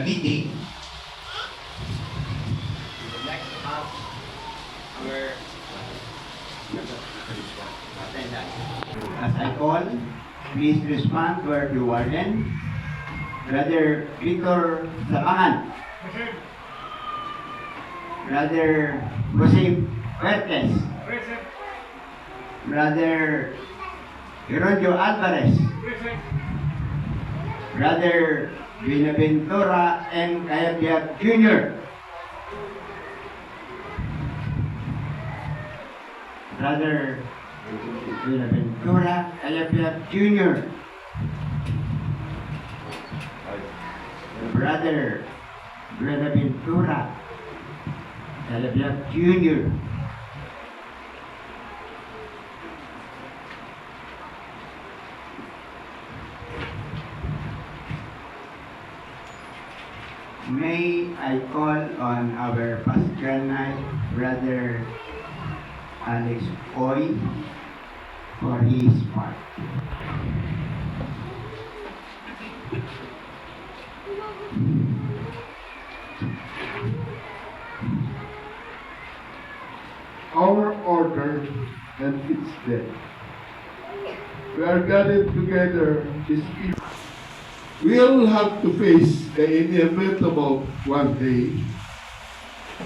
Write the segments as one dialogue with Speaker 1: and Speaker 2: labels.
Speaker 1: meeting.
Speaker 2: We would like to have our attendance.
Speaker 3: As I call, please respond to our warden. Brother Victor Sabangan. Brother Jose Fuertes. Brother Gerondio Alvarez. Brother Binaventura M. Cayapiat Jr. Brother Binaventura Cayapiat Jr. Brother Binaventura Cayapiat Jr. May I call on our pastoral night, Brother Alex Oy, for his part.
Speaker 4: Our order and its day. We are gathered together this evening. We'll have to face the inevitable one day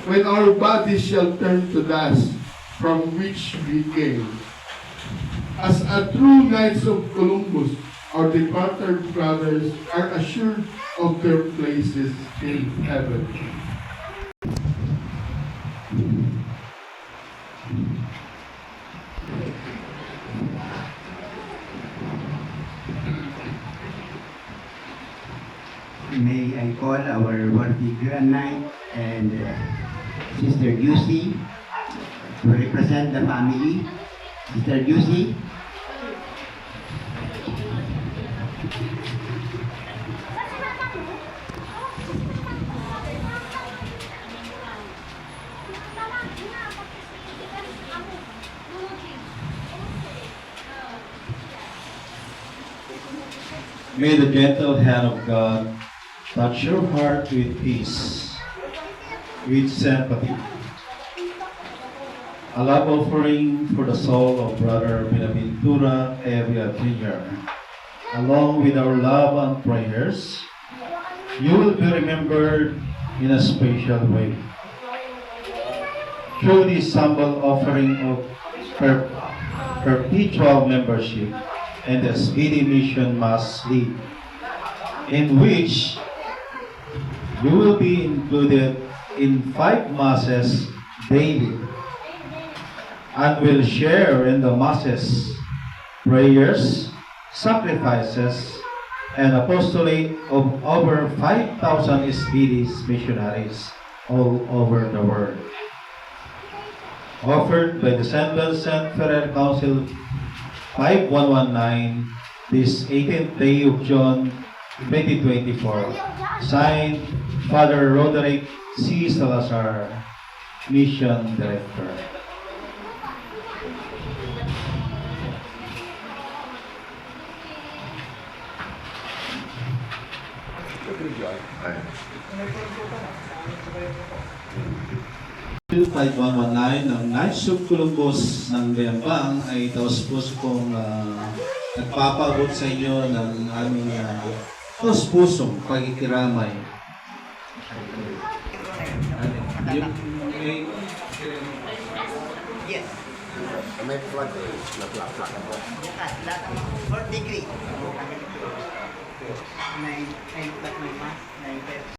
Speaker 4: when our bodies shall turn to dust from which we came. As a true Knights of Columbus, our departed brothers are assured of their places in heaven.
Speaker 3: May I call our worthy Grand Knight and Sister Yusi to represent the family. Sister Yusi.
Speaker 1: May the gentle hand of God touch your heart with peace, with sympathy. A love offering for the soul of Brother Binaventura Evia Jr. Along with our love and prayers, you will be remembered in a special way. Through this humble offering of perpetual membership and the Speedy Mission Mass League, in which you will be included in 5 masses daily and will share in the masses, prayers, sacrifices, and apostolate of over 5,000 Speedy missionaries all over the world. Offered by the St. Vincent Ferrer Council 5119, this 18th day of June 2024. Signed, Father Roderick C. Salazar, Mission Director. Bill 5119 ng Knights of Columbus ng Bayambang ay taus-puso kong nagpapabot sa inyo ng aming taus-pusong pagkikiramay.
Speaker 3: Yes.
Speaker 2: May flag. Flag.
Speaker 3: Lahat ng 4 degree. 9 plus my mask, 9